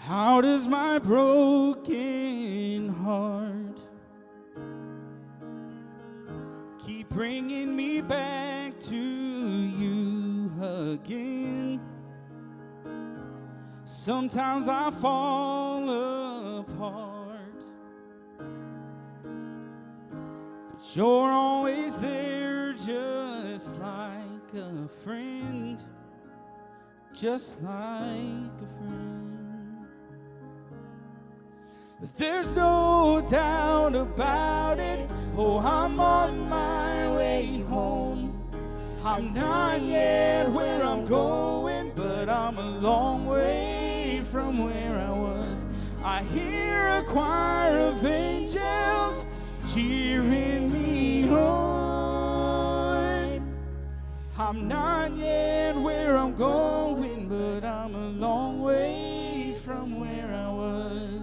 How does my broken heart keep bringing me back to you again? Sometimes I fall apart, but you're always there, just like a friend, just like a friend. There's no doubt about it, oh, I'm on my way home. I'm not yet where I'm going, but I'm a long way from where I was. I hear a choir of angels cheering me on. I'm not yet where I'm going, but I'm a long way from where I was.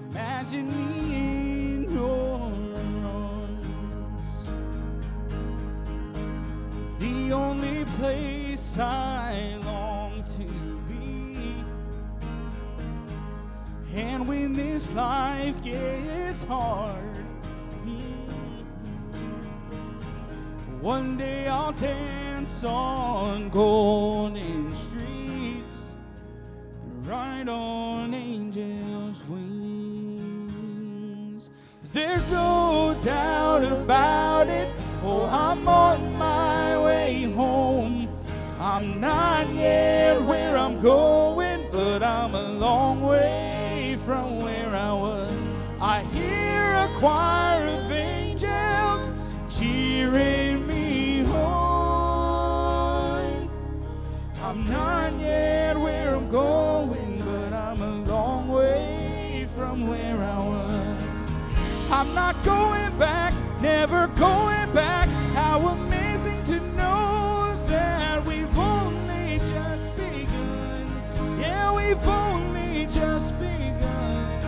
Imagine me in your arms, the only place I long to be. And when this life gets hard, one day I'll dance on golden streets, ride on angels' wings. There's no doubt about it, oh, I'm on my way home. I'm not yet where I'm going, but I'm a long way from where I was. I hear a choir of angels cheering me on. I'm not yet where I'm going, but I'm a long way from where I was. I'm not going back, never going back. How amazing to know that we've only just begun. Yeah, we've only just begun.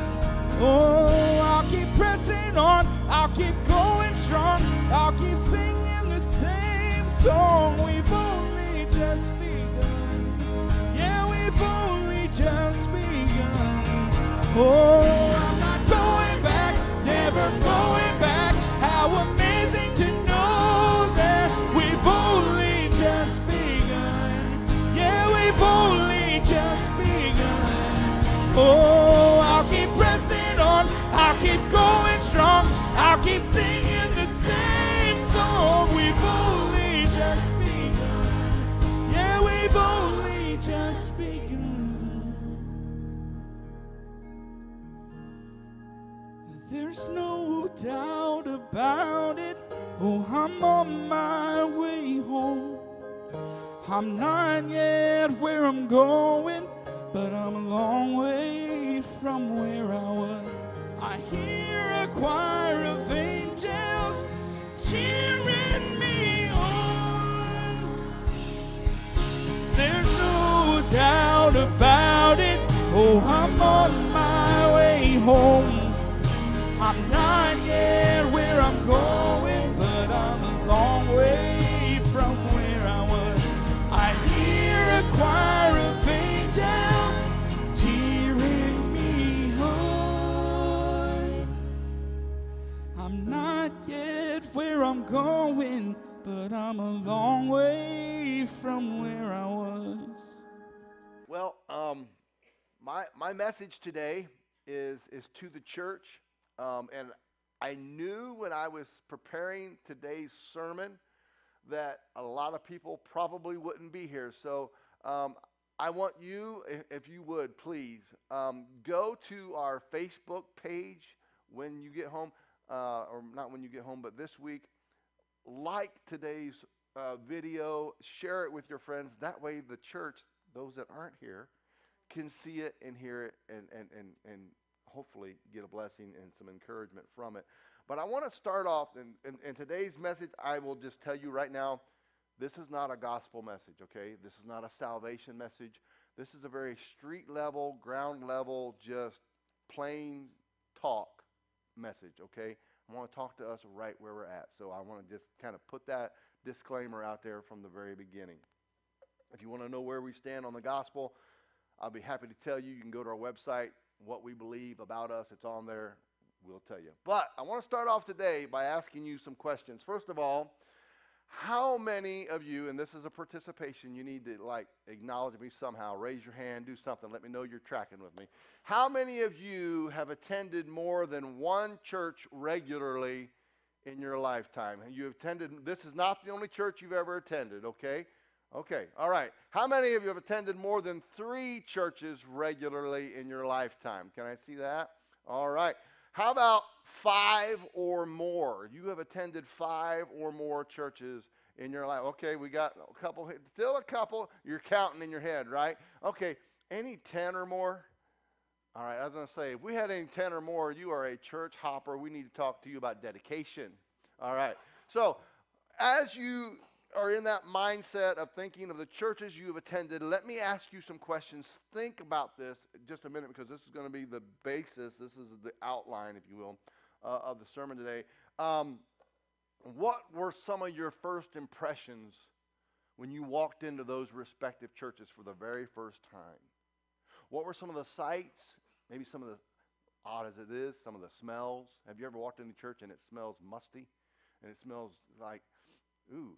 Oh, I'll keep pressing on, I'll keep going strong, I'll keep singing the same song. We've only just begun. Yeah, we've only just begun. Oh, I'm not going back, never going back. How amazing to know that we've only just begun. Yeah, we've only just begun. Oh, I'll keep pressing on, I'll keep going strong, I'll keep singing the same song. We've only just begun. Yeah, we've only just begun. There's no doubt about it, oh, I'm on my way home. I'm not yet where I'm going, but I'm a long way from where I was. I hear a choir of angels cheering me on. There's no doubt about it, oh, I'm on my way home. I'm not yet where I'm going, but I'm a long way from where I was. I hear a choir of angels cheering me on. I'm not yet where I'm going, but I'm a long way from where I was. Well, my message today is to the church, and I knew when I was preparing today's sermon that a lot of people probably wouldn't be here. So I want you, if you would, please go to our Facebook page when you get home, or not when you get home, but this week. Like today's video, share it with your friends. That way the church, those that aren't here, can see it and hear it and hopefully get a blessing and some encouragement from it. But I want to start off, in today's message, I will just tell you right now, this is not a gospel message, okay? This is not a salvation message. This is a very street level, ground level, just plain talk message, okay? I want to talk to us right where we're at. So I want to just kind of put that disclaimer out there from the very beginning. If you want to know where we stand on the gospel, I'll be happy to tell you. You can go to our website, what we believe about us. It's on there. We'll tell you. But I want to start off today by asking you some questions. First of all, how many of you, and this is a participation, you need to acknowledge me somehow, raise your hand, do something, let me know you're tracking with me. How many of you have attended more than one church regularly in your lifetime? You have attended, this is not the only church you've ever attended, okay? Okay, all right. How many of you have attended more than 3 churches regularly in your lifetime? Can I see that? All right. How about 5 or more? You have attended 5 or more churches in your life. Okay, we got a couple, still a couple. You're counting in your head, right? Okay, any 10 or more? All right, I was going to say, if we had any 10 or more, you are a church hopper. We need to talk to you about dedication. All right. So, as you are in that mindset of thinking of the churches you have attended, let me ask you some questions. Think about this just a minute, because this is going to be the basis, this is the outline, if you will, of the sermon today. What were some of your first impressions when you walked into those respective churches for the very first time? What were some of the sights, maybe some of the, odd as it is, some of the smells? Have you ever walked into church and it smells musty? And it smells like, ooh,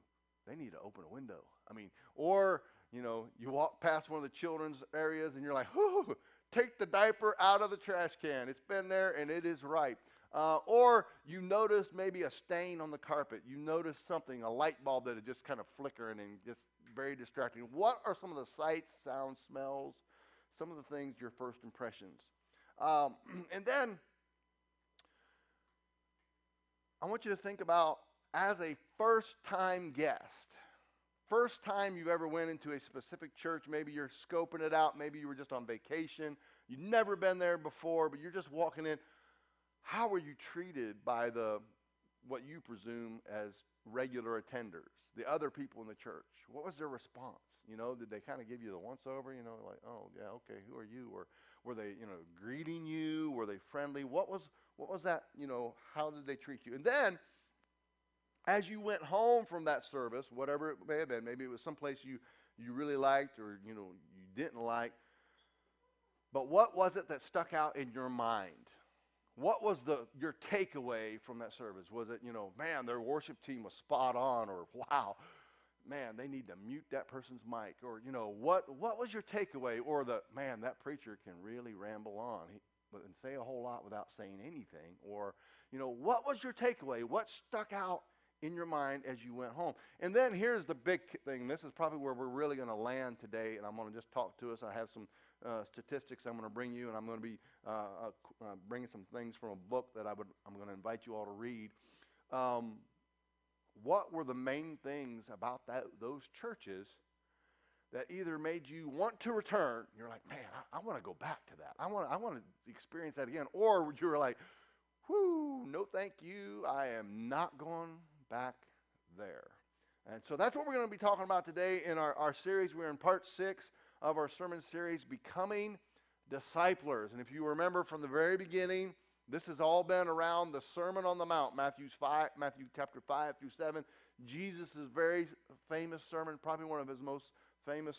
they need to open a window. I mean, or, you know, you walk past one of the children's areas and you're like, whoo, take the diaper out of the trash can. It's been there and it is ripe. Or you notice maybe a stain on the carpet. You notice something, a light bulb that is just kind of flickering and just very distracting. What are some of the sights, sounds, smells, some of the things, your first impressions? And then I want you to think about, as a first-time guest, first time you've ever went into a specific church, maybe you're scoping it out, maybe you were just on vacation, you've never been there before, but you're just walking in. How were you treated by what you presume as regular attenders, the other people in the church? What was their response? You know, did they kind of give you the once-over, you know, like, oh, yeah, okay, who are you? Or were they, you know, greeting you? Were they friendly? What was that, you know, how did they treat you? And then, as you went home from that service, whatever it may have been, maybe it was someplace you really liked or, you know, you didn't like, but what was it that stuck out in your mind? What was your takeaway from that service? Was it, you know, man, their worship team was spot on, or wow, man, they need to mute that person's mic, or, you know, what was your takeaway? Or man, that preacher can really ramble on and say a whole lot without saying anything. Or, you know, what was your takeaway? What stuck out in your mind as you went home? And then here's the big thing. This is probably where we're really going to land today, and I'm going to just talk to us. I have some statistics I'm going to bring you, and I'm going to be bringing some things from a book that I'm going to invite you all to read. What were the main things about those churches that either made you want to return? You're like, man, I want to go back to that. I want to experience that again. Or you were like, whoo, no thank you. I am not going back there. And so that's what we're going to be talking about today in our series. We're in part 6 of our sermon series, Becoming Disciplers. And if you remember from the very beginning, this has all been around the Sermon on the Mount, Matthew chapter 5 through 7. Jesus' very famous sermon, probably one of his most famous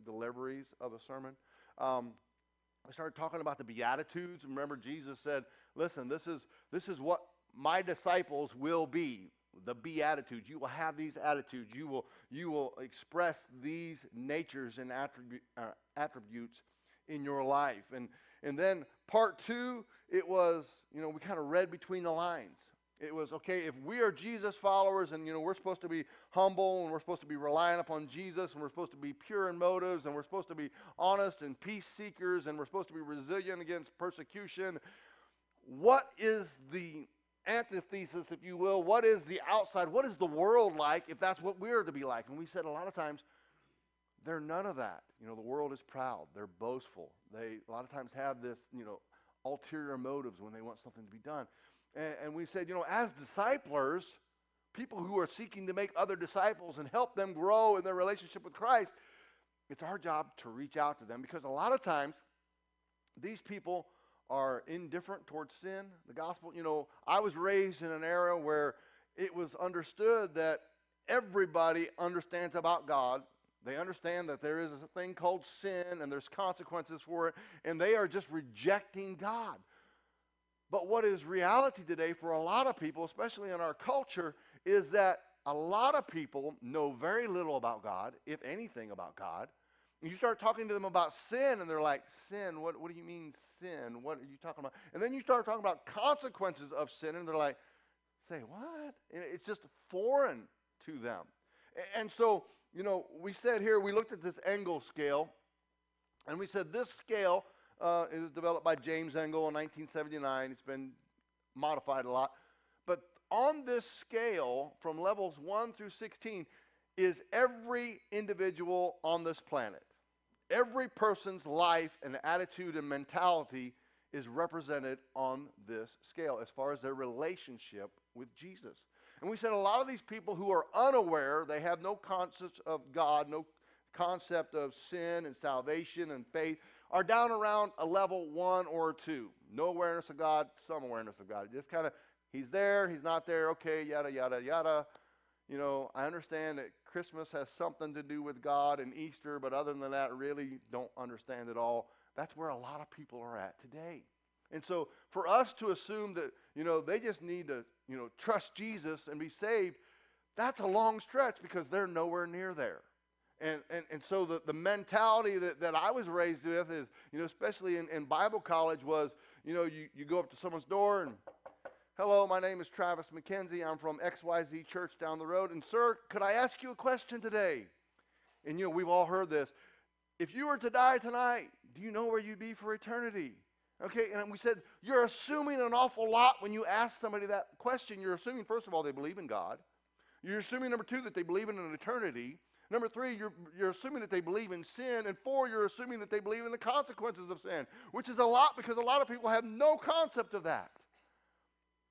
deliveries of a sermon. We started talking about the Beatitudes. Remember, Jesus said, listen, this is what my disciples will be, the Beatitudes. You will have these attitudes. You will express these natures and attributes in your life. And then part 2, it was, you know, we kind of read between the lines. It was, okay, if we are Jesus followers and, you know, we're supposed to be humble and we're supposed to be relying upon Jesus and we're supposed to be pure in motives and we're supposed to be honest and peace seekers and we're supposed to be resilient against persecution, what is the antithesis, if you will? What is the outside? What is the world like if that's what we're to be like? And we said a lot of times, they're none of that. You know, the world is proud. They're boastful. They a lot of times have this, you know, ulterior motives when they want something to be done. And we said, you know, as disciplers, people who are seeking to make other disciples and help them grow in their relationship with Christ, it's our job to reach out to them, because a lot of times these people are indifferent towards sin, the gospel. I was raised in an era where it was understood that everybody understands about God. They understand that there is a thing called sin and there's consequences for it, and they are just rejecting God. But what is reality today for a lot of people, especially in our culture, is that a lot of people know very little about God, if anything about God. You start talking to them about sin, and they're like, sin? What do you mean sin? What are you talking about? And then you start talking about consequences of sin, and they're like, say what? And it's just foreign to them. And so, we said here, we looked at this Engel scale, and we said this scale is developed by James Engel in 1979. It's been modified a lot. But on this scale, from levels 1 through 16, is every individual on this planet. Every person's life and attitude and mentality is represented on this scale as far as their relationship with Jesus. And we said a lot of these people who are unaware, they have no concept of God, no concept of sin and salvation and faith, are down around a level 1 or 2. No awareness of God, some awareness of God. Just kind of, he's there, he's not there, okay, yada, yada, yada. I understand that Christmas has something to do with God and Easter, but other than that, really don't understand it all. That's where a lot of people are at today. And so for us to assume that, they just need to, trust Jesus and be saved, that's a long stretch because they're nowhere near there. And so the mentality that I was raised with is, especially in Bible college was, you go up to someone's door and, hello, my name is Travis McKenzie. I'm from XYZ Church down the road. And sir, could I ask you a question today? And we've all heard this. If you were to die tonight, do you know where you'd be for eternity? Okay, and we said, you're assuming an awful lot when you ask somebody that question. You're assuming, first of all, they believe in God. You're assuming, number 2, that they believe in an eternity. Number 3, you're assuming that they believe in sin. And 4, you're assuming that they believe in the consequences of sin, which is a lot because a lot of people have no concept of that.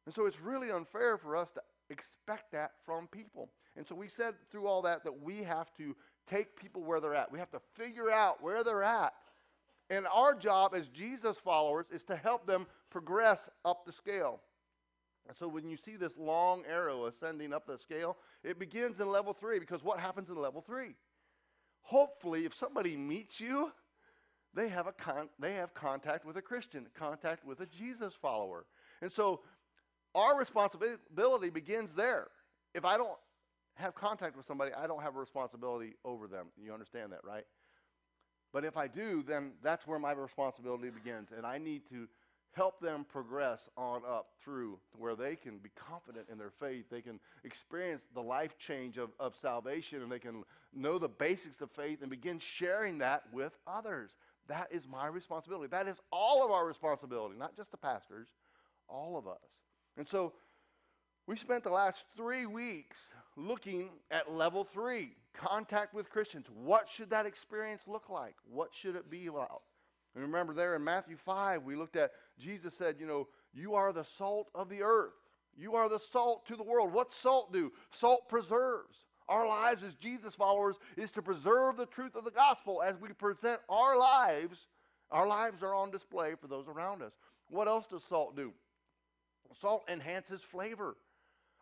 And so it's really unfair for us to expect that from people. And so we said through all that we have to take people where they're at. We have to figure out where they're at. And our job as Jesus followers is to help them progress up the scale. And so when you see this long arrow ascending up the scale, it begins in level 3, because what happens in level 3? Hopefully, if somebody meets you, they have contact with a Christian, contact with a Jesus follower. And so our responsibility begins there. If I don't have contact with somebody, I don't have a responsibility over them. You understand that, right? But if I do, then that's where my responsibility begins. And I need to help them progress on up through to where they can be confident in their faith. They can experience the life change of salvation, and they can know the basics of faith and begin sharing that with others. That is my responsibility. That is all of our responsibility, not just the pastors, all of us. And so we spent the last 3 weeks looking at level 3, contact with Christians. What should that experience look like? What should it be about? And remember there in Matthew 5, we looked at, Jesus said, you are the salt of the earth. You are the salt to the world. What's salt do? Salt preserves. Our lives as Jesus followers is to preserve the truth of the gospel. As we present our lives are on display for those around us. What else does salt do? Salt enhances flavor.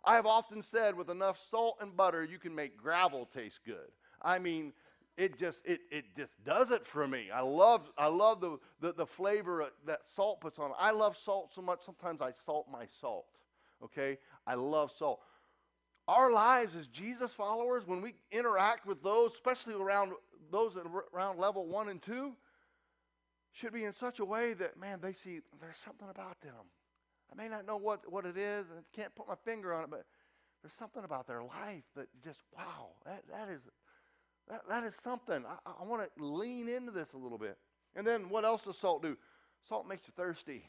I have often said with enough salt and butter, you can make gravel taste good. I mean, it just does it for me. I love the flavor that salt puts on. I love salt so much, sometimes I salt my salt. Okay? I love salt. Our lives as Jesus followers, when we interact with those, especially around those around level 1 and 2, should be in such a way that, man, they see there's something about them. I may not know what it is, and I can't put my finger on it, but there's something about their life that just, wow, that is something. I want to lean into this a little bit. And then what else does salt do? Salt makes you thirsty.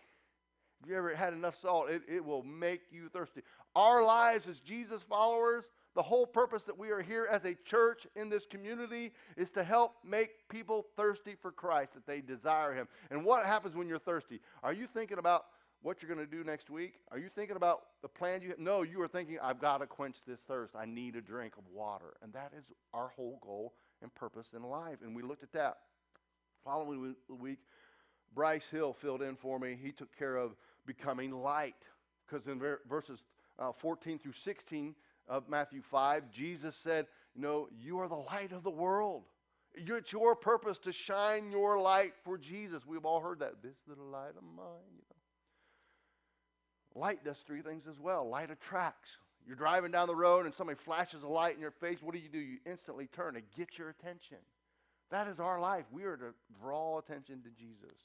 If you ever had enough salt, it will make you thirsty. Our lives as Jesus followers, the whole purpose that we are here as a church in this community is to help make people thirsty for Christ, that they desire Him. And what happens when you're thirsty? Are you thinking about what you're going to do next week? Are you thinking about the plan you have? No, you are thinking, I've got to quench this thirst. I need a drink of water. And that is our whole goal and purpose in life. And we looked at that. Following week, Bryce Hill filled in for me. He took care of becoming light. Because in verses 14 through 16 of Matthew 5, Jesus said, you are the light of the world. It's your purpose to shine your light for Jesus. We've all heard that. This little light of mine. Light does three things as well. Light attracts. You're driving down the road and somebody flashes a light in your face. What do? You instantly turn to get your attention. That is our life. We are to draw attention to Jesus.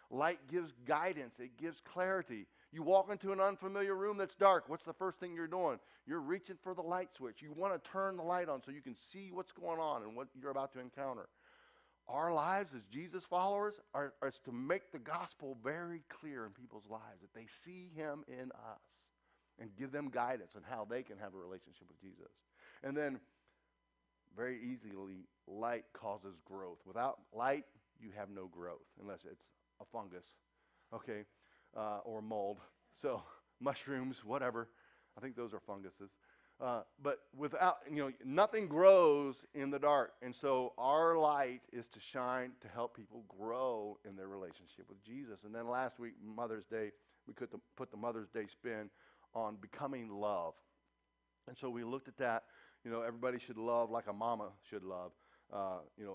Light gives guidance. It gives clarity. You walk into an unfamiliar room that's dark. What's the first thing you're doing? You're reaching for the light switch. You want to turn the light on so you can see what's going on and what you're about to encounter. Our lives as Jesus followers are to make the gospel very clear in people's lives, that they see him in us and give them guidance on how they can have a relationship with Jesus. And then, very easily, light causes growth. Without light, you have no growth, unless it's a fungus, okay, or mold. So mushrooms, whatever. I think those are funguses. But without, nothing grows in the dark. And so our light is to shine to help people grow in their relationship with Jesus. And then last week, Mother's Day, we could put the Mother's Day spin on becoming love. And so we looked at that. Everybody should love like a mama should love.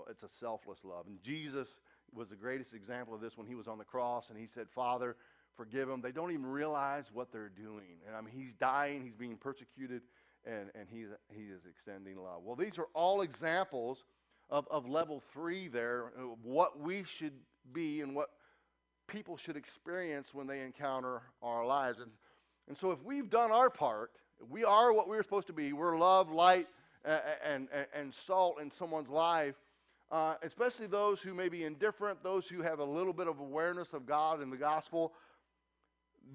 It's a selfless love. And Jesus was the greatest example of this when he was on the cross, and he said, Father, forgive them. They don't even realize what they're doing. And he's dying, he's being persecuted, and he is extending love. Well, these are all examples of level 3 there, of what we should be and what people should experience when they encounter our lives. And so if we've done our part, we are what we're supposed to be. We're love, light, and salt in someone's life, especially those who may be indifferent, those who have a little bit of awareness of God and the gospel.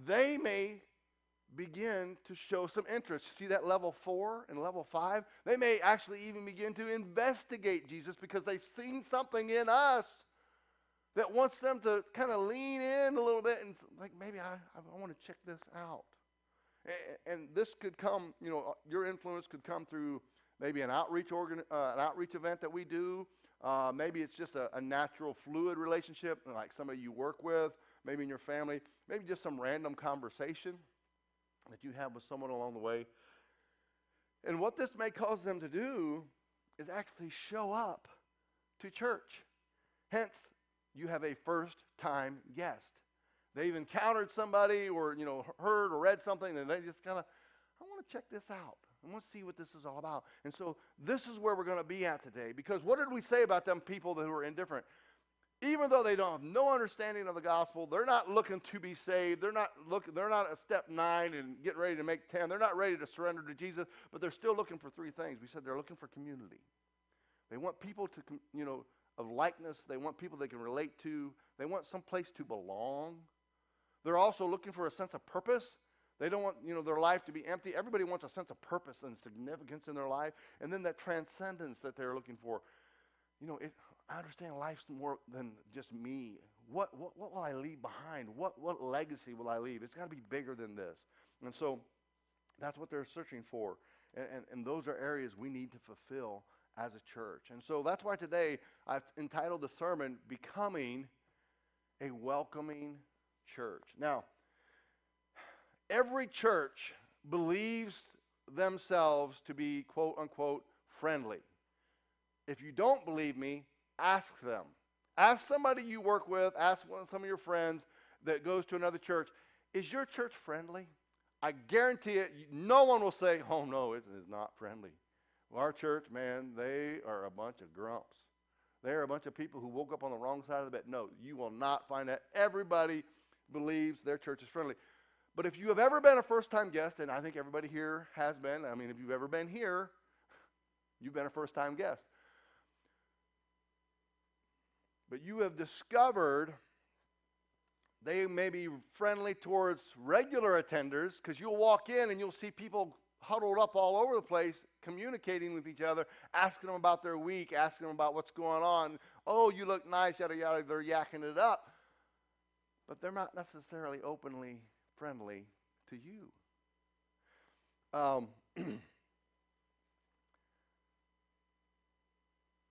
They may begin to show some interest. See that level 4 and level 5? They may actually even begin to investigate Jesus because they've seen something in us that wants them to kind of lean in a little bit and like, maybe I want to check this out. And this could come, your influence could come through maybe an outreach event that we do. Maybe it's just a natural fluid relationship, like somebody you work with, maybe in your family, maybe just some random conversation that you have with someone along the way. And what this may cause them to do is actually show up to church. Hence, you have a first-time guest. They've encountered somebody or, heard or read something, and they just kind of, I want to check this out. I want to see what this is all about. And so this is where we're going to be at today. Because what did we say about them people who are indifferent? Even though they don't have no understanding of the gospel, they're not looking to be saved. They're not at step 9 and getting ready to make 10. They're not ready to surrender to Jesus, but they're still looking for 3 things. We said they're looking for community. They want people to, of likeness. They want people they can relate to. They want some place to belong. They're also looking for a sense of purpose. They don't want, their life to be empty. Everybody wants a sense of purpose and significance in their life. And then that transcendence that they're looking for. I understand life's more than just me. What will I leave behind? What legacy will I leave? It's got to be bigger than this. And so that's what they're searching for. And those are areas we need to fulfill as a church. And so that's why today I've entitled the sermon, Becoming a Welcoming Church. Now, every church believes themselves to be, quote unquote, friendly. If you don't believe me, ask them. Ask somebody you work with, ask some of your friends that goes to another church, is your church friendly? I guarantee it, no one will say, oh no, it is not friendly. Well, our church, man, they are a bunch of grumps. They're a bunch of people who woke up on the wrong side of the bed. No, you will not find that. Everybody believes their church is friendly. But if you have ever been a first-time guest, and I think everybody here has been, if you've ever been here, you've been a first-time guest. But you have discovered they may be friendly towards regular attenders, because you'll walk in and you'll see people huddled up all over the place, communicating with each other, asking them about their week, asking them about what's going on. Oh, you look nice, yada, yada. They're yakking it up. But they're not necessarily openly friendly to you.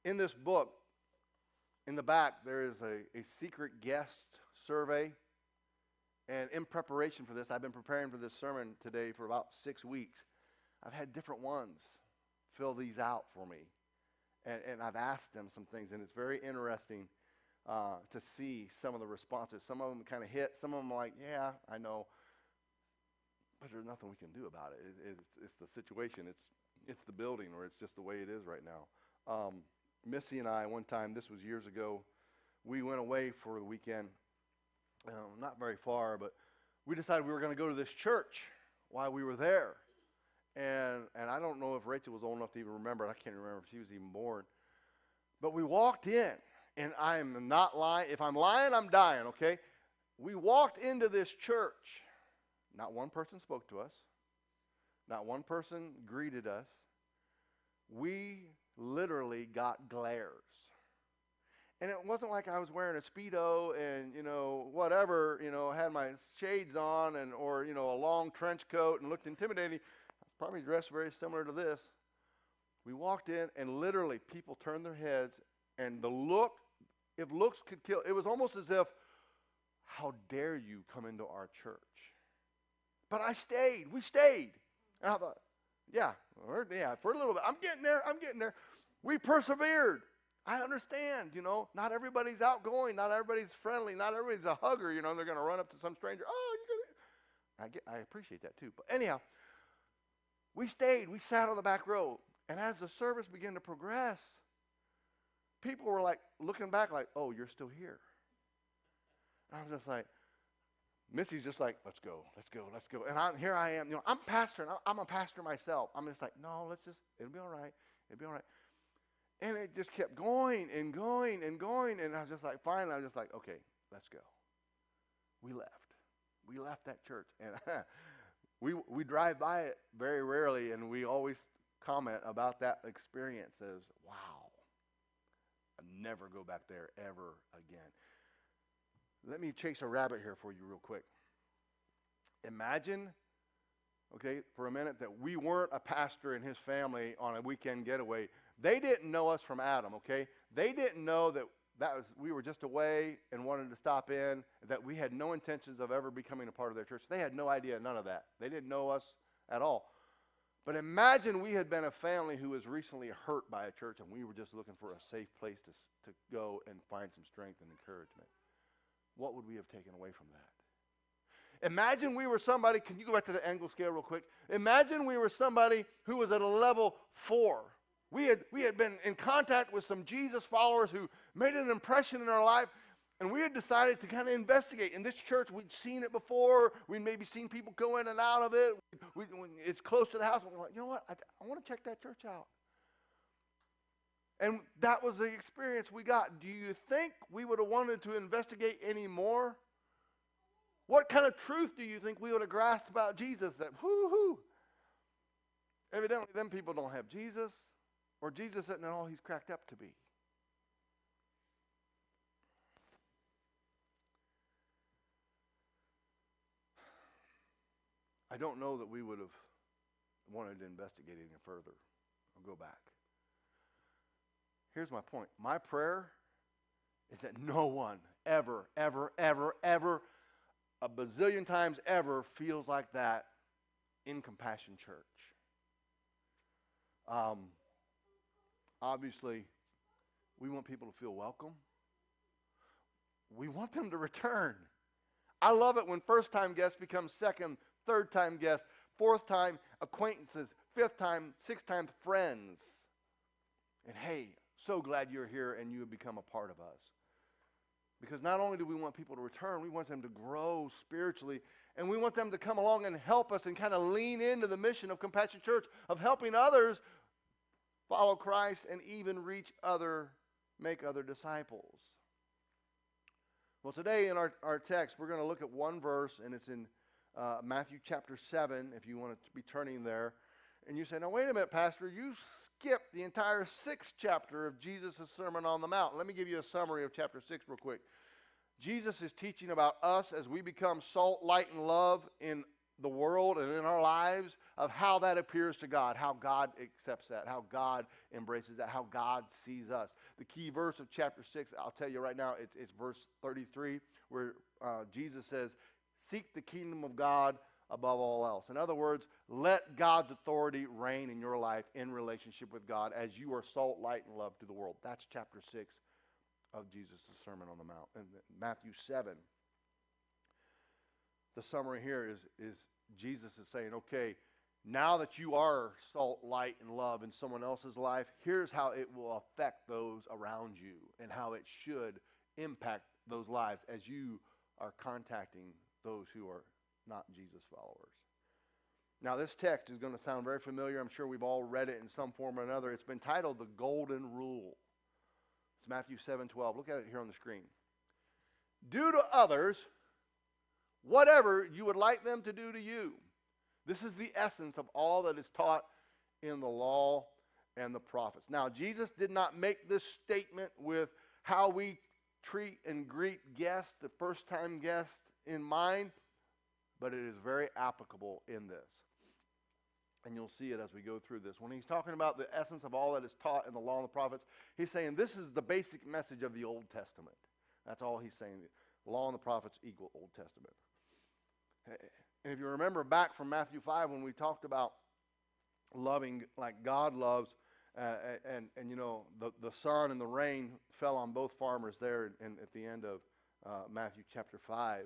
In this book, in the back, there is a secret guest survey. And in preparation for this, I've been preparing for this sermon today for about 6 weeks. I've had different ones fill these out for me. And I've asked them some things, and it's very interesting to see some of the responses. Some of them kind of hit. Some of them are like, yeah, I know, but there's nothing we can do about it. It's the situation. It's the building, or it's just the way it is right now. Missy and I, one time, this was years ago, we went away for the weekend, not very far, but we decided we were going to go to this church while we were there. And I don't know if Rachel was old enough to even remember it. I can't remember if she was even born. But we walked in, and I am not lying. If I'm lying, I'm dying, okay? We walked into this church. Not one person spoke to us. Not one person greeted us. We literally got glares. And it wasn't like I was wearing a Speedo and, whatever, had my shades on or a long trench coat and looked intimidating. I was probably dressed very similar to this. We walked in, and literally people turned their heads, and the look, if looks could kill, it was almost as if, how dare you come into our church? But I stayed. We stayed. And I thought, for a little bit. I'm getting there. We persevered. I understand, not everybody's outgoing, not everybody's friendly, not everybody's a hugger, they're going to run up to some stranger. Oh, you're going to. I appreciate that too. But anyhow, we stayed. We sat on the back row. And as the service began to progress, people were like looking back like, oh, you're still here. And I was just like, Missy's just like, let's go. And here I am. I'm pastor, and I'm a pastor myself. I'm just like, no, it'll be all right. And it just kept going and going and going. And I was just like, finally, I was just like, okay, let's go. We left. We left that church. And we drive by it very rarely, and we always comment about that experience as, wow, I'll never go back there ever again. Let me chase a rabbit here for you real quick. Imagine, okay, for a minute that we weren't a pastor and his family on a weekend getaway. They didn't know us from Adam, okay? They didn't know that we were just away and wanted to stop in, that we had no intentions of ever becoming a part of their church. They had no idea, none of that. They didn't know us at all. But imagine we had been a family who was recently hurt by a church, and we were just looking for a safe place to go and find some strength and encouragement. What would we have taken away from that? Imagine we were somebody, can you go back to the angle scale real quick? Imagine we were somebody who was at a level 4. We had been in contact with some Jesus followers who made an impression in our life, and we had decided to kind of investigate. In this church, we'd seen it before. We'd maybe seen people go in and out of it. It's close to the house. And we're like, you know what? I want to check that church out. And that was the experience we got. Do you think we would have wanted to investigate any more? What kind of truth do you think we would have grasped about Jesus that, whoo-hoo? Evidently, them people don't have Jesus, or Jesus isn't all he's cracked up to be. I don't know that we would have wanted to investigate any further. I'll go back. Here's my point. My prayer is that no one ever, a bazillion times ever feels like that in Compassion Church. Obviously, we want people to feel welcome. We want them to return. I love it when first-time guests become second, third-time guests, fourth-time acquaintances, fifth-time, sixth-time friends. And hey, so glad you're here and you have become a part of us. Because not only do we want people to return, we want them to grow spiritually, and we want them to come along and help us and kind of lean into the mission of Compassion Church of helping others follow Christ and even make other disciples. Well, today in our text, we're going to look at one verse, and it's in Matthew chapter 7, if you want to be turning there. And you say, now wait a minute, Pastor, you skipped the entire 6th chapter of Jesus' Sermon on the Mount. Let me give you a summary of chapter 6 real quick. Jesus is teaching about us as we become salt, light, and love in the world and in our lives, of how that appears to God, how God accepts that, how God embraces that, how God sees us. The key verse of chapter 6, I'll tell you right now, it's verse 33, where Jesus says, seek the kingdom of God above all else. In other words, let God's authority reign in your life in relationship with God as you are salt, light, and love to the world. That's chapter 6 of Jesus' Sermon on the Mount. And Matthew 7, the summary here is Jesus is saying, okay, now that you are salt, light, and love in someone else's life, here's how it will affect those around you and how it should impact those lives as you are contacting those who are not Jesus followers. Now, this text is going to sound very familiar. I'm sure we've all read it in some form or another. It's been titled the Golden Rule. It's Matthew 7:12. Look at it here on the screen. Do to others whatever you would like them to do to you. This is the essence of all that is taught in the law and the prophets. Now, Jesus did not make this statement with how we treat and greet guests, the first-time guests, in mind, but it is very applicable in this. And you'll see it as we go through this. When he's talking about the essence of all that is taught in the law and the prophets, he's saying this is the basic message of the Old Testament. That's all he's saying. The law and the prophets equal Old Testament. And if you remember back from Matthew 5 when we talked about loving like God loves, and you know, the sun and the rain fell on both farmers there at the end of Matthew chapter 5.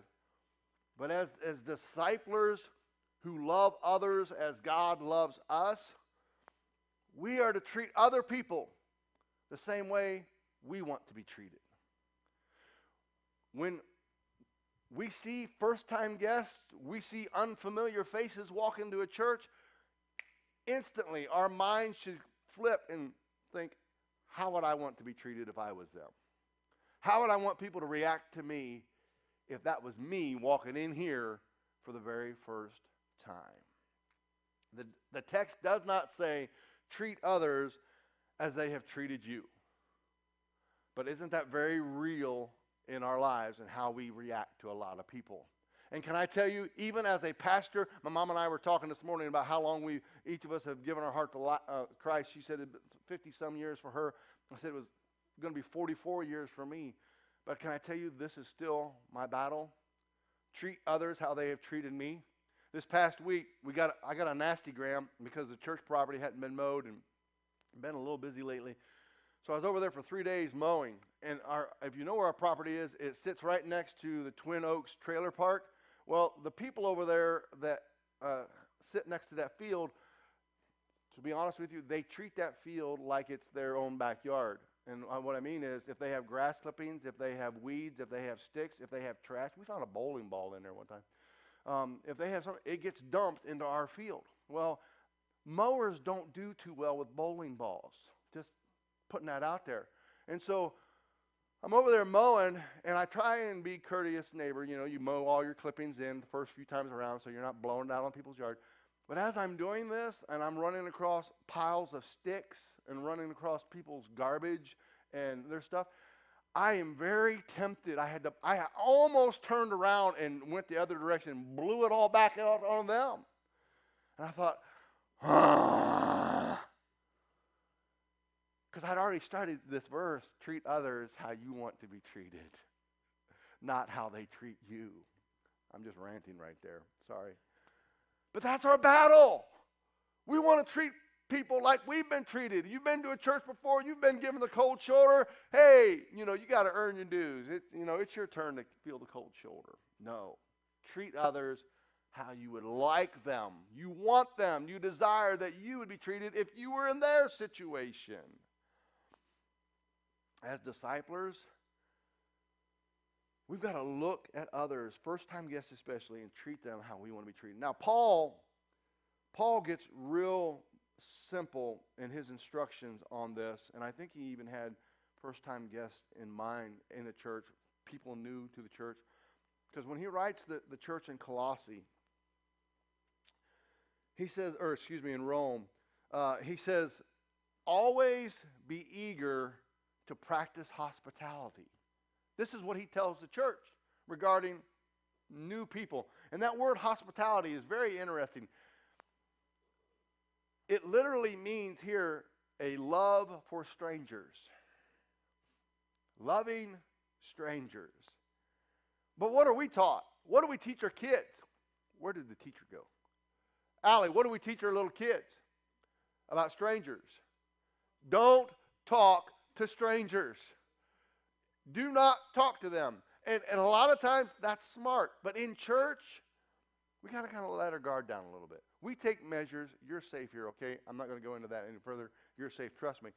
But as disciples who love others as God loves us, we are to treat other people the same way we want to be treated. When we see first-time guests, we see unfamiliar faces walk into a church, instantly our minds should flip and think, how would I want to be treated if I was them? How would I want people to react to me if that was me walking in here for the very first time? The text does not say, treat others as they have treated you. But isn't that very real in our lives and how we react to a lot of people? And can I tell you, even as a pastor, my mom and I were talking this morning about how long each of us have given our heart to Christ. She said 50-some years for her. I said it was going to be 44 years for me. But can I tell you, this is still my battle. Treat others how they have treated me. This past week, I got a nasty gram because the church property hadn't been mowed and been a little busy lately. So I was over there for 3 days mowing. And if you know where our property is, it sits right next to the Twin Oaks trailer park. Well, the people over there that sit next to that field, to be honest with you, they treat that field like it's their own backyard. And what I mean is, if they have grass clippings, if they have weeds, if they have sticks, if they have trash. We found a bowling ball in there one time. If they have something, it gets dumped into our field. Well, mowers don't do too well with bowling balls. Just putting that out there. And so I'm over there mowing, and I try and be courteous neighbor. You know, you mow all your clippings in the first few times around so you're not blowing it out on people's yard. But as I'm doing this, and I'm running across piles of sticks and running across people's garbage and their stuff, I am very tempted. I almost turned around and went the other direction and blew it all back out on them. And I thought, because I'd already started this verse, treat others how you want to be treated, not how they treat you. I'm just ranting right there. Sorry. But that's our battle. We want to treat people like we've been treated. You've been to a church before. You've been given the cold shoulder. Hey, you got to earn your dues. It's your turn to feel the cold shoulder. No. Treat others how you would like them. You want them. You desire that you would be treated if you were in their situation. As disciples, we've got to look at others, first-time guests especially, and treat them how we want to be treated. Now, Paul gets real simple in his instructions on this, and I think he even had first-time guests in mind in the church, people new to the church, because when he writes the church in Colossae, he says, in Rome, he says, always be eager to practice hospitality. This is what he tells the church regarding new people. And that word hospitality is very interesting. It literally means here a love for strangers. Loving strangers. But what are we taught? What do we teach our kids? Where did the teacher go? Allie, what do we teach our little kids about strangers? Don't talk to strangers. Do not talk to them. And a lot of times that's smart. But in church, we got to kind of let our guard down a little bit. We take measures. You're safe here, okay? I'm not going to go into that any further. You're safe, trust me.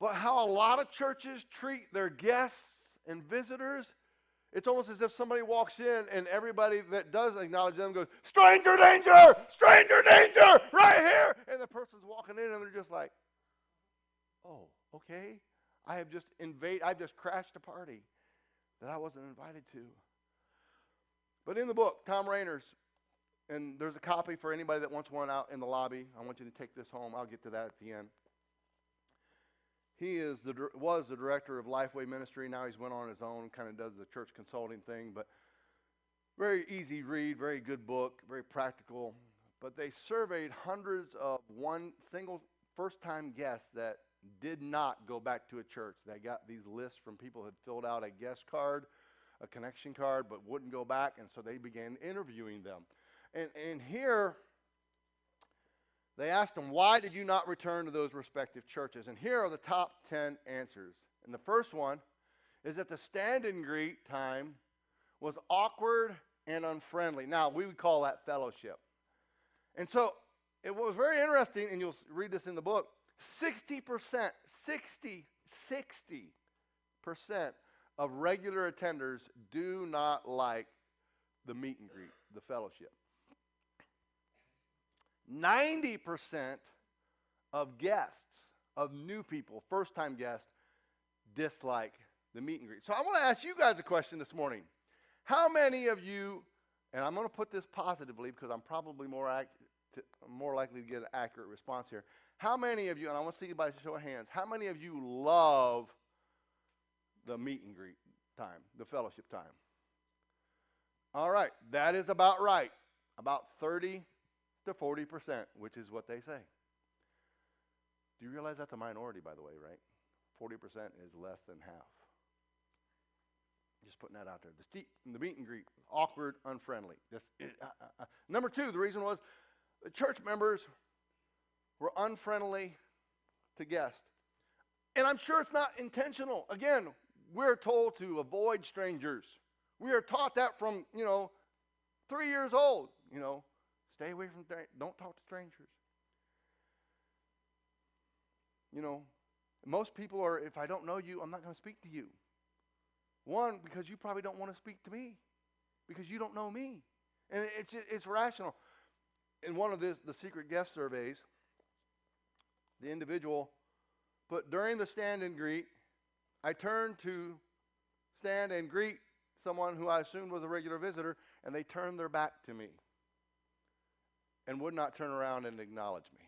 But how a lot of churches treat their guests and visitors, it's almost as if somebody walks in and everybody that does acknowledge them goes, stranger danger, right here. And the person's walking in and they're just like, oh, okay. I've just crashed a party that I wasn't invited to. But in the book, Thom Rainer's, and there's a copy for anybody that wants one out in the lobby. I want you to take this home. I'll get to that at the end. He was the director of Lifeway Ministry. Now he's went on his own, kind of does the church consulting thing. But very easy read, very good book, very practical. But they surveyed hundreds of single first-time guests that did not go back to a church. They got these lists from people who had filled out a guest card, a connection card, but wouldn't go back. And so they began interviewing them. And here, they asked them, why did you not return to those respective churches? And here are the top 10 answers. And the first one is that the stand and greet time was awkward and unfriendly. Now, we would call that fellowship. And so it was very interesting, and you'll read this in the book, 60% of regular attenders do not like the meet and greet, the fellowship. 90% of guests, of new people, first-time guests, dislike the meet and greet. So I want to ask you guys a question this morning. How many of you, and I'm going to put this positively because I'm probably more likely to get an accurate response here. How many of you, and I want to see you by show of hands, how many of you love the meet and greet time, the fellowship time? All right, that is about right. About 30 to 40%, which is what they say. Do you realize that's a minority, by the way, right? 40% is less than half. Just putting that out there. The meet and greet, awkward, unfriendly. Number two, the reason was the church members were unfriendly to guests. And I'm sure it's not intentional. Again, we're told to avoid strangers. We are taught that from, 3 years old. Stay away from strangers. Don't talk to strangers. Most people are, if I don't know you, I'm not going to speak to you. One, because you probably don't want to speak to me because you don't know me. And it's rational. In one of the secret guest surveys, the individual put, during the stand and greet, I turned to stand and greet someone who I assumed was a regular visitor, and they turned their back to me and would not turn around and acknowledge me.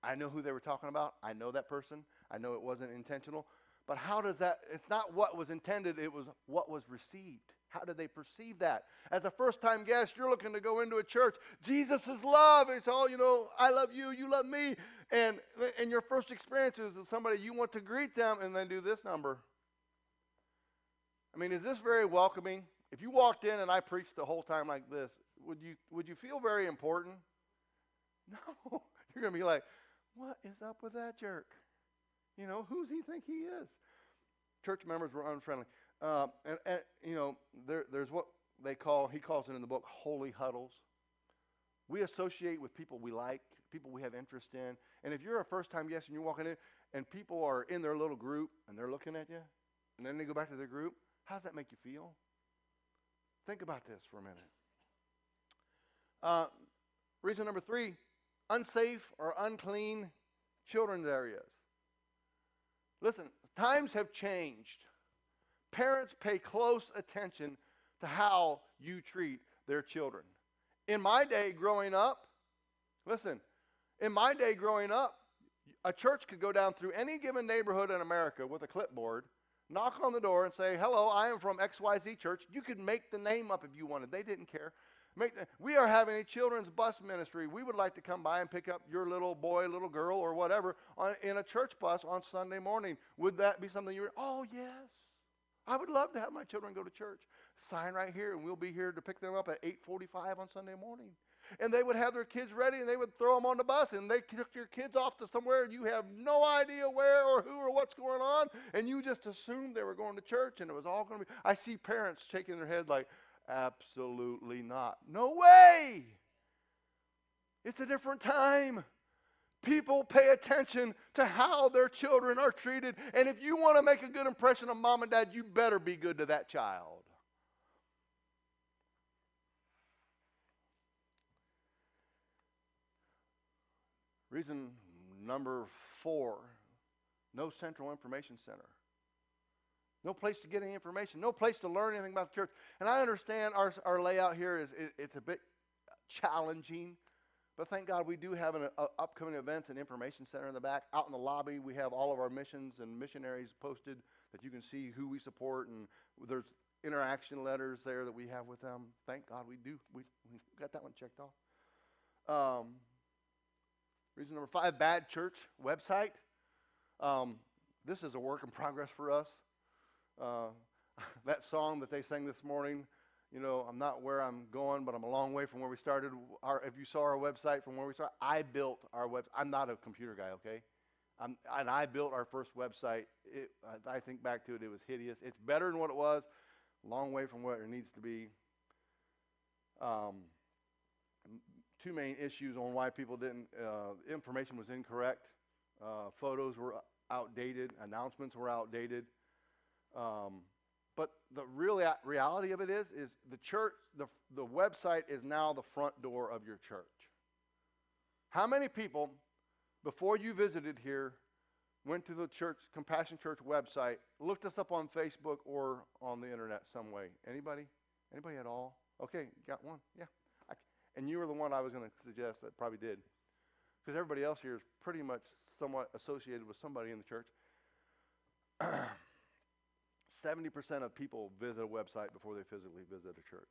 I know who they were talking about. I know that person. I know it wasn't intentional. But how does that, it's not what was intended, it was what was received. How did they perceive that? As a first-time guest, you're looking to go into a church. Jesus is love. It's all, I love you, you love me. And your first experience is somebody, you want to greet them and then do this number. I mean, is this very welcoming? If you walked in and I preached the whole time like this, would you feel very important? No. You're going to be like, what is up with that jerk? Who's he think he is? Church members were unfriendly. There's what he calls it in the book, holy huddles. We associate with people we like, people we have interest in. And if you're a first-time guest and you're walking in and people are in their little group and they're looking at you, and then they go back to their group, how does that make you feel? Think about this for a minute. Reason number 3, unsafe or unclean children's areas. Listen, times have changed. Parents pay close attention to how you treat their children. In my day growing up, a church could go down through any given neighborhood in America with a clipboard, knock on the door and say, hello, I am from XYZ church. You could make the name up if you wanted. They didn't care. We are having a children's bus ministry. We would like to come by and pick up your little boy, little girl, or whatever in a church bus on Sunday morning. Would that be something you would? Oh, yes. I would love to have my children go to church. Sign right here, and we'll be here to pick them up at 8:45 on Sunday morning. And they would have their kids ready, and they would throw them on the bus, and they took your kids off to somewhere, and you have no idea where or who or what's going on, and you just assumed they were going to church, and it was all going to be. I see parents shaking their head like, absolutely not. No way! It's a different time. People pay attention to how their children are treated, and if you want to make a good impression on mom and dad, you better be good to that child. Reason number 4, no central information center. No place to get any information, no place to learn anything about the church. And I understand our layout here it's a bit challenging, but thank God we do have an upcoming events and information center in the back. Out in the lobby, we have all of our missions and missionaries posted that you can see who we support, and there's interaction letters there that we have with them. Thank God we do. We got that one checked off. Reason number 5, bad church website. This is a work in progress for us. That song that they sang this morning, I'm not where I'm going, but I'm a long way from where we started. If you saw our website from where we started, I built our website. I'm not a computer guy, okay? And I built our first website. I think back to it, it was hideous. It's better than what it was, long way from where it needs to be. 2 main issues on why people didn't, information was incorrect. Photos were outdated. Announcements were outdated. But the reality of it is the church, the website is now the front door of your church. How many people, before you visited here, went to the church, Compassion Church website, looked us up on Facebook or on the internet some way? Anybody? Anybody at all? Okay, got one? Yeah. And you were the one I was going to suggest that probably did. Because everybody else here is pretty much somewhat associated with somebody in the church. 70% of people visit a website before they physically visit a church.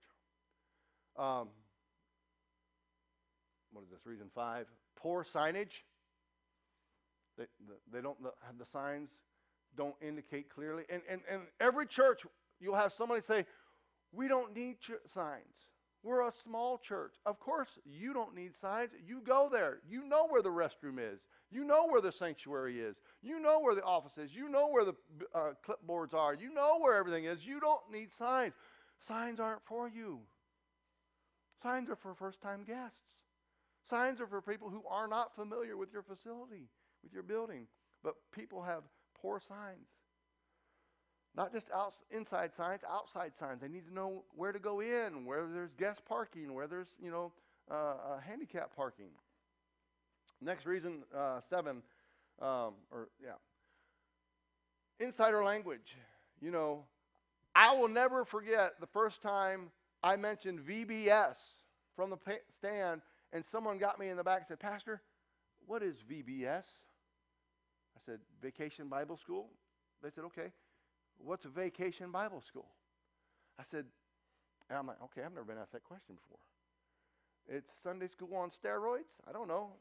What is this? Reason 5, poor signage. They don't, the signs don't indicate clearly. And every church, you'll have somebody say, we don't need signs. We're a small church. Of course, you don't need signs. You go there. You know where the restroom is. You know where the sanctuary is. You know where the office is. You know where the clipboards are. You know where everything is. You don't need signs. Signs aren't for you. Signs are for first-time guests. Signs are for people who are not familiar with your facility, with your building. But people have poor signs. Not just inside signs, outside signs. They need to know where to go in, where there's guest parking, where there's, handicap parking. Next reason, 7, insider language. I will never forget the first time I mentioned VBS from the stand, and someone got me in the back and said, Pastor, what is VBS? I said, Vacation Bible School. They said, okay. What's a vacation Bible school? I said, and I'm like, okay, I've never been asked that question before. It's Sunday school on steroids? I don't know,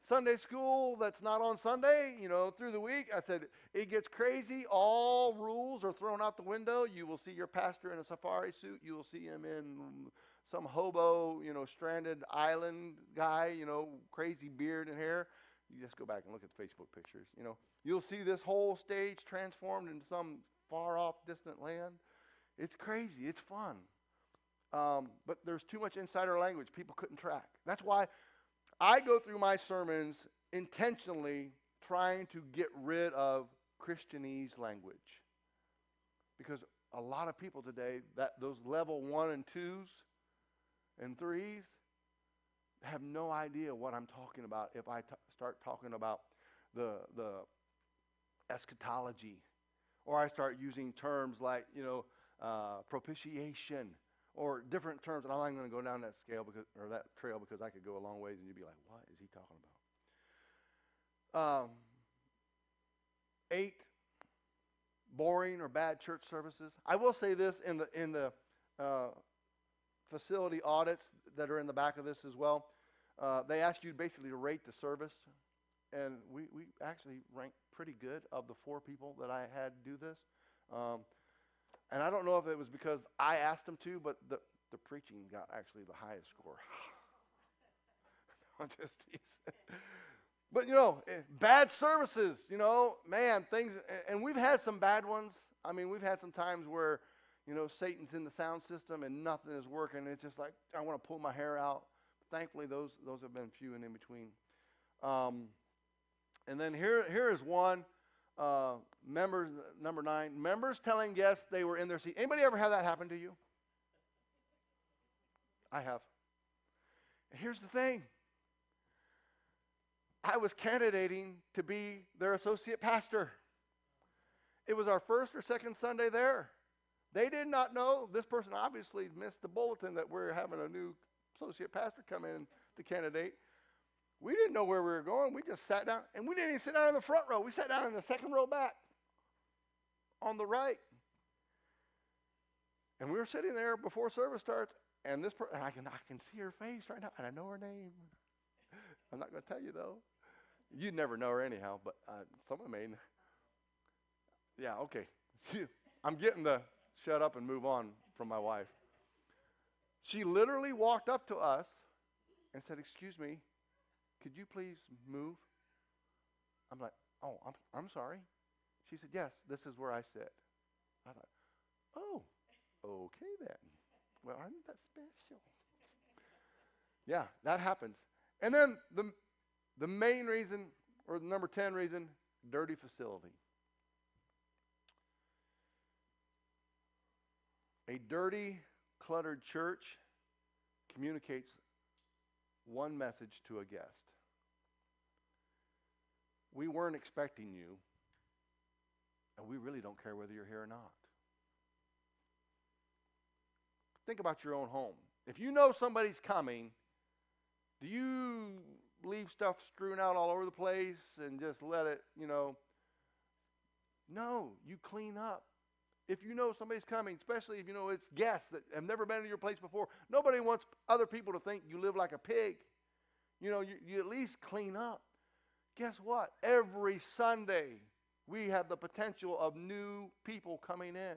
Sunday school that's not on Sunday, through the week. I said, it gets crazy. All rules are thrown out the window. You will see your pastor in a safari suit. You will see him in some hobo, stranded island guy, crazy beard and hair. You just go back and look at the Facebook pictures, You'll see this whole stage transformed into some far-off, distant land. It's crazy. It's fun. But there's too much insider language people couldn't track. That's why I go through my sermons intentionally trying to get rid of Christianese language. Because a lot of people today, those level 1 and 2s and 3s, have no idea what I'm talking about if I start talking about the eschatology, or I start using terms like propitiation or different terms, and I'm not going to go down that trail because I could go a long ways and you'd be like, what is he talking about? 8, boring or bad church services. I will say this in the facility audits that are in the back of this as well. They ask you basically to rate the service, and we actually ranked pretty good of the 4 people that I had do this. And I don't know if it was because I asked them to, but the preaching got actually the highest score. I'm just teasing. But, bad services, man, things, and we've had some bad ones. I mean, we've had some times where, Satan's in the sound system and nothing is working. It's just like, I want to pull my hair out. Thankfully, those have been few and in between. And then here is one, members, number 9, members telling guests they were in their seat. Anybody ever have that happen to you? I have. And here's the thing. I was candidating to be their associate pastor. It was our first or second Sunday there. They did not know. This person obviously missed the bulletin that we're having a new associate pastor come in to candidate. We didn't know where we were going. We just sat down, and we didn't even sit down in the front row. We sat down in the second row back on the right. And we were sitting there before service starts, and this person, I can see her face right now, and I know her name. I'm not going to tell you, though. You'd never know her anyhow, but someone may. Yeah, okay. I'm getting the shut up and move on from my wife. She literally walked up to us and said, "Excuse me, could you please move?" I'm like, "Oh, I'm sorry." She said, "Yes, this is where I sit." I thought, "Oh, okay then. Well, aren't that special?" Yeah, that happens. And then the main reason, or the number 10 reason, dirty facility. A dirty, cluttered church communicates one message to a guest. We weren't expecting you, and we really don't care whether you're here or not. Think about your own home. If you know somebody's coming, do you leave stuff strewn out all over the place and just let it, No, you clean up. If you know somebody's coming, especially if you know it's guests that have never been to your place before, nobody wants other people to think you live like a pig. You at least clean up. Guess what? Every Sunday, we have the potential of new people coming in.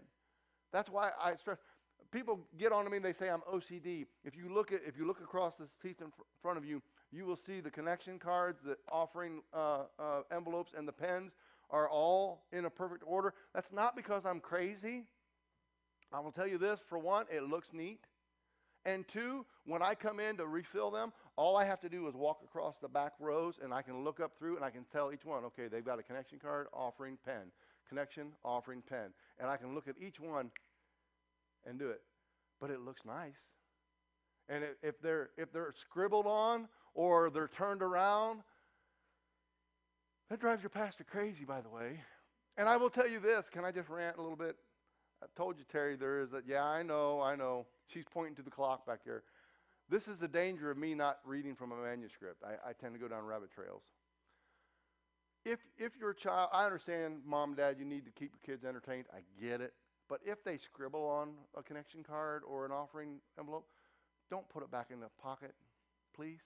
That's why I stress. People get on to me and they say I'm OCD. If you look across the seats in front of you, you will see the connection cards, the offering envelopes, and the pens are all in a perfect order. That's not because I'm crazy. I will tell you this: for one, it looks neat, and two, when I come in to refill them, all I have to do is walk across the back rows, and I can look up through, and I can tell each one, okay, they've got a connection card, offering, pen, connection, offering, pen, and I can look at each one and do it. But it looks nice. And if they're scribbled on or they're turned around, that drives your pastor crazy, by the way. And I will tell you this. Can I just rant a little bit? I told you, Terry, there is that. Yeah, I know. She's pointing to the clock back there. This is the danger of me not reading from a manuscript. I tend to go down rabbit trails. If your child, I understand, Mom, Dad, you need to keep your kids entertained. I get it. But if they scribble on a connection card or an offering envelope, don't put it back in the pocket, please.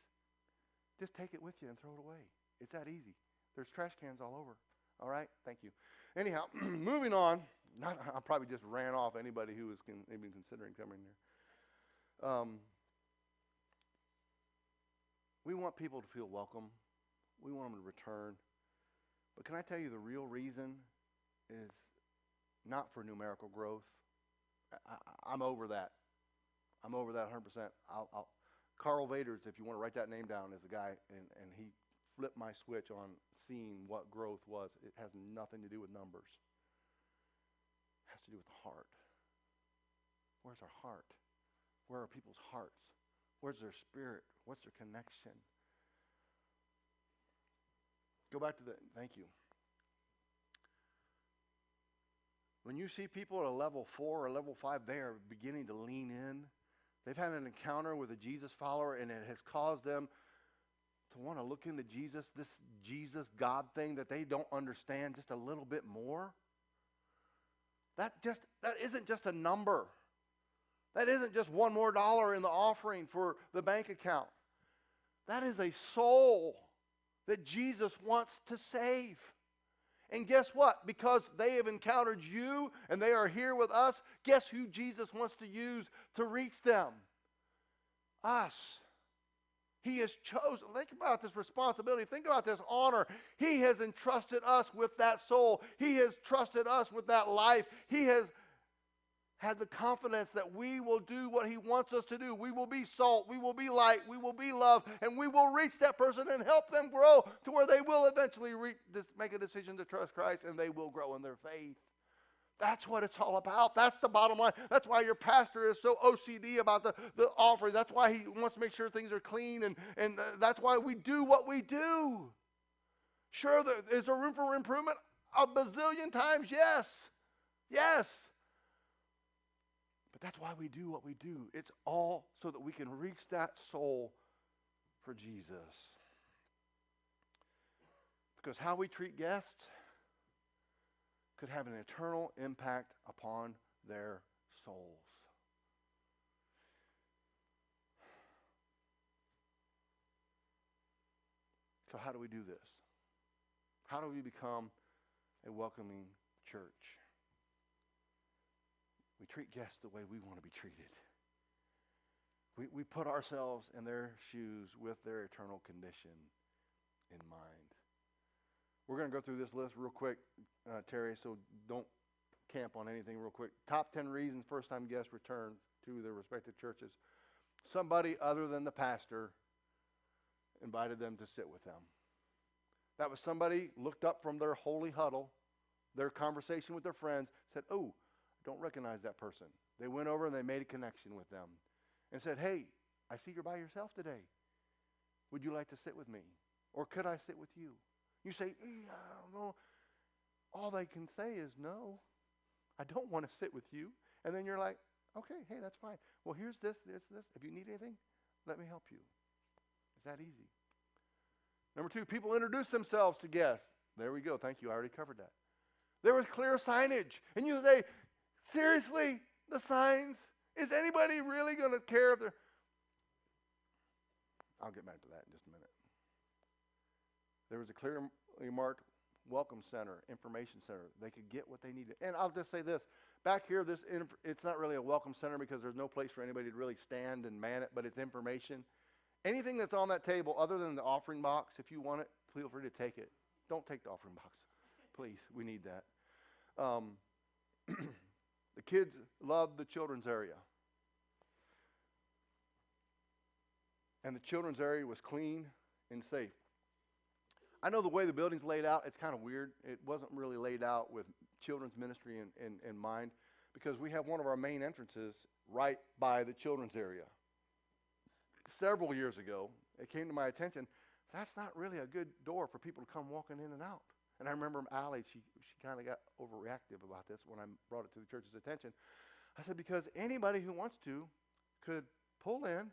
Just take it with you and throw it away. It's that easy. There's trash cans all over. All right? Thank you. Anyhow, moving on. I probably just ran off anybody who was even considering coming here. We want people to feel welcome. We want them to return. But can I tell you the real reason is not for numerical growth. I'm over that. I'm over that 100%. Carl Vaders, if you want to write that name down, is a guy, and he flipped my switch on seeing what growth was. It has nothing to do with numbers. It has to do with the heart. Where's our heart? Where are people's hearts? Where's their spirit? What's their connection? Go back to thank you. When you see people at a level 4 or level 5, they are beginning to lean in. They've had an encounter with a Jesus follower, and it has caused them to want to look into Jesus, this Jesus God thing that they don't understand just a little bit more. That isn't just a number. That isn't just $1 more in the offering for the bank account. That is a soul that Jesus wants to save. And guess what? Because they have encountered you and they are here with us, guess who Jesus wants to use to reach them? Us. He has chosen. Think about this responsibility. Think about this honor. He has entrusted us with that soul. He has trusted us with that life. He has had the confidence that we will do what He wants us to do. We will be salt. We will be light. We will be love. And we will reach that person and help them grow to where they will eventually make a decision to trust Christ, and they will grow in their faith. That's what it's all about. That's the bottom line. That's why your pastor is so OCD about the offering. That's why he wants to make sure things are clean. And that's why we do what we do. Sure, is there room for improvement? A bazillion times, yes. Yes. But that's why we do what we do. It's all so that we can reach that soul for Jesus. Because how we treat guests could have an eternal impact upon their souls. So how do we do this? How do we become a welcoming church? We treat guests the way we want to be treated. We put ourselves in their shoes with their eternal condition in mind. We're going to go through this list real quick, Terry, so don't camp on anything real quick. Top 10 reasons first-time guests return to their respective churches. Somebody other than the pastor invited them to sit with them. That was somebody looked up from their holy huddle, their conversation with their friends, said, oh, I don't recognize that person. They went over and they made a connection with them and said, hey, I see you're by yourself today. Would you like to sit with me? Or could I sit with you? You say, I don't know. All they can say is, no, I don't want to sit with you. And then you're like, okay, hey, that's fine. Well, here's this. If you need anything, let me help you. It's that easy. Number 2, people introduce themselves to guests. There we go. Thank you. I already covered that. There was clear signage. And you say, seriously, the signs? Is anybody really going to care if they're... I'll get back to that in just a minute. There was a clearly marked welcome center, information center. They could get what they needed. And I'll just say this. Back here, it's not really a welcome center because there's no place for anybody to really stand and man it, but it's information. Anything that's on that table other than the offering box, if you want it, feel free to take it. Don't take the offering box. Please, we need that. The kids loved the children's area. And the children's area was clean and safe. I know the way the building's laid out, it's kind of weird. It wasn't really laid out with children's ministry in mind because we have one of our main entrances right by the children's area. Several years ago, it came to my attention, that's not really a good door for people to come walking in and out. And I remember Allie, she kind of got overreactive about this when I brought it to the church's attention. I said, because anybody who wants to could pull in,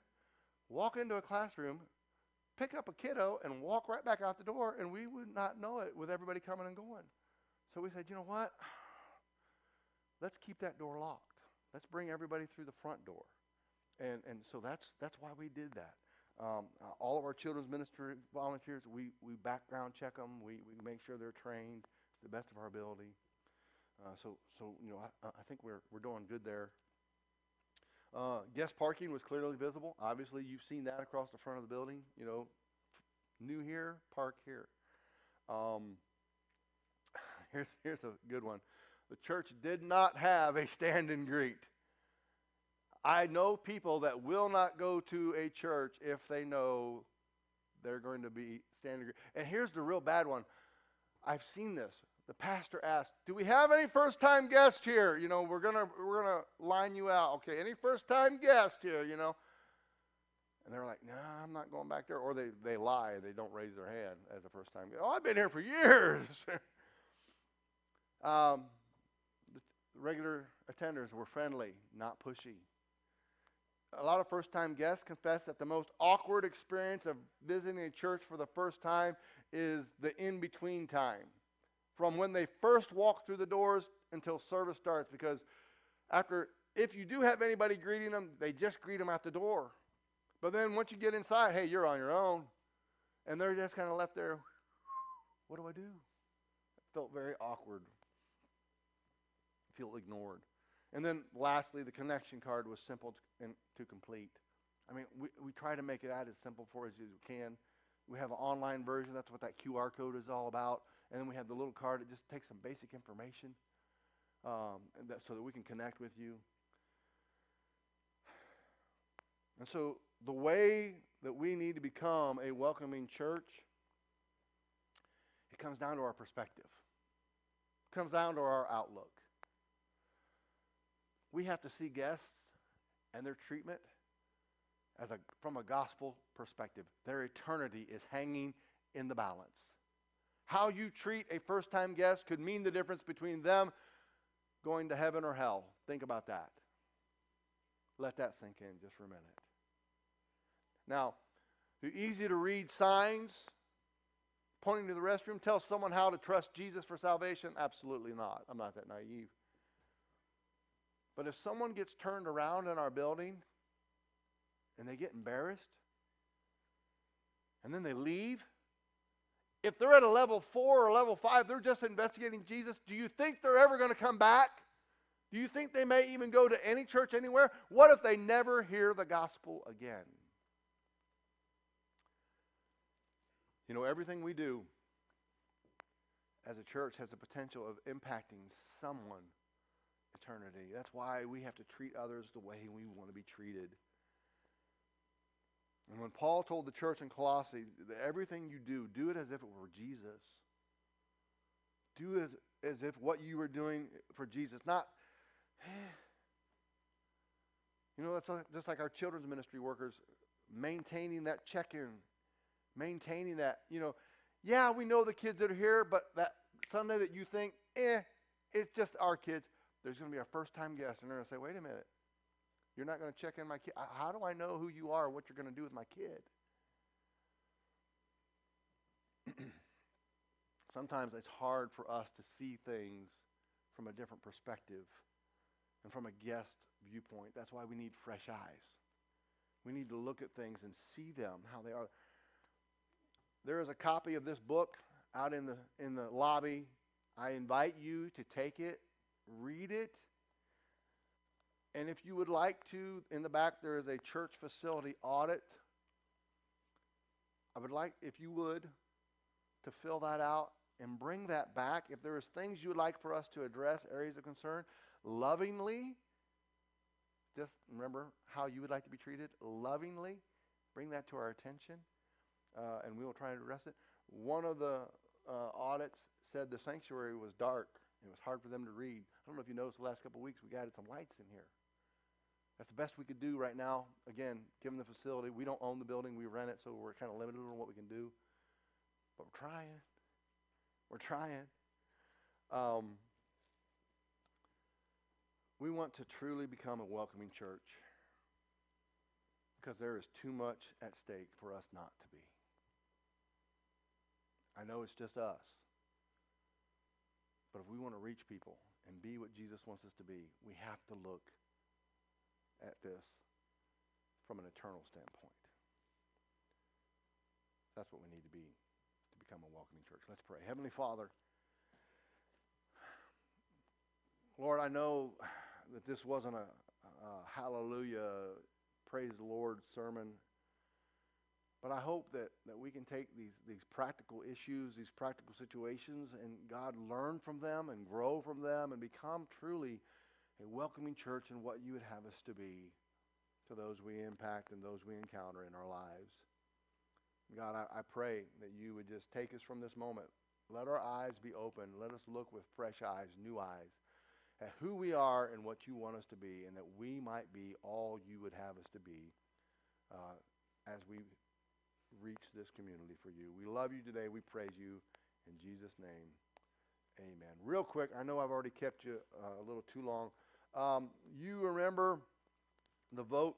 walk into a classroom, pick up a kiddo, and walk right back out the door, and we would not know it with everybody coming and going. So we said, you know what? Let's keep that door locked. Let's bring everybody through the front door. And so that's why we did that. All of our children's ministry volunteers, we background check them. We make sure they're trained to the best of our ability. So you know, I think we're doing good there. Guest parking was clearly visible. Obviously, you've seen that across the front of the building. You know, new here, park here. Here's a good one. The church did not have a stand and greet. I know people that will not go to a church if they know they're going to be stand and greet. And here's the real bad one. I've seen this. The pastor asked, do we have any first-time guests here? You know, we're gonna line you out. Okay, any first-time guests here, you know? And they're like, nah, I'm not going back there. Or they lie. They don't raise their hand as a first-time guest. Oh, I've been here for years. The regular attenders were friendly, not pushy. A lot of first-time guests confess that the most awkward experience of visiting a church for the first time is the in-between time. From when they first walk through the doors until service starts, because if you do have anybody greeting them, they just greet them at the door. But then once you get inside, hey, you're on your own. And they're just kind of left there, what do I do? felt very awkward, feel ignored. And then lastly, the connection card was simple to complete. I mean, we try to make it out as simple for us as we can. We have an online version. That's what that QR code is all about. And then we have the little card that just takes some basic information so that we can connect with you. And so the way that we need to become a welcoming church, it comes down to our perspective. It comes down to our outlook. We have to see guests and their treatment from a gospel perspective. Their eternity is hanging in the balance. How you treat a first-time guest could mean the difference between them going to heaven or hell. Think about that. Let that sink in just for a minute. Now, the easy-to-read signs pointing to the restroom tell someone how to trust Jesus for salvation? Absolutely not. I'm not that naive. But if someone gets turned around in our building and they get embarrassed and then they leave, if they're at a level 4 or level 5, they're just investigating Jesus, do you think they're ever going to come back? Do you think they may even go to any church anywhere? What if they never hear the gospel again? You know, everything we do as a church has the potential of impacting someone eternity. That's why we have to treat others the way we want to be treated. And when Paul told the church in Colossae that everything you do it as if it were Jesus. Do as if what you were doing for Jesus. Not, you know, that's just like our children's ministry workers maintaining that check-in, maintaining that, you know, yeah, we know the kids that are here, but that Sunday that you think, it's just our kids, there's going to be a first-time guest, and they're going to say, wait a minute, you're not going to check in my kid? How do I know who you are, what you're going to do with my kid? Sometimes it's hard for us to see things from a different perspective and from a guest viewpoint. That's why we need fresh eyes. We need to look at things and see them, how they are. There is a copy of this book out in the lobby. I invite you to take it, read it. And if you would like to, in the back there is a church facility audit. I would like, if you would, to fill that out and bring that back. If there is things you would like for us to address, areas of concern, lovingly, just remember how you would like to be treated, lovingly, bring that to our attention, and we will try to address it. One of the audits said the sanctuary was dark. It was hard for them to read. I don't know if you noticed the last couple of weeks we added some lights in here. That's the best we could do right now. Again, given the facility, we don't own the building, we rent it, so we're kind of limited on what we can do. But we're trying. We're trying. We want to truly become a welcoming church because there is too much at stake for us not to be. I know it's just us. But if we want to reach people and be what Jesus wants us to be, we have to look at this from an eternal standpoint. That's what we need to be to become a welcoming church. Let's pray. Heavenly Father, Lord, I know that this wasn't a hallelujah, praise the Lord sermon, but I hope that we can take these practical issues, these practical situations, and God, learn from them and grow from them and become truly a welcoming church in what you would have us to be to those we impact and those we encounter in our lives. God, I pray that you would just take us from this moment. Let our eyes be open. Let us look with fresh eyes, new eyes, at who we are and what you want us to be, and that we might be all you would have us to be as we reach this community for you. We love you today. We praise you. In Jesus' name, amen. Real quick, I know I've already kept you a little too long. You remember the vote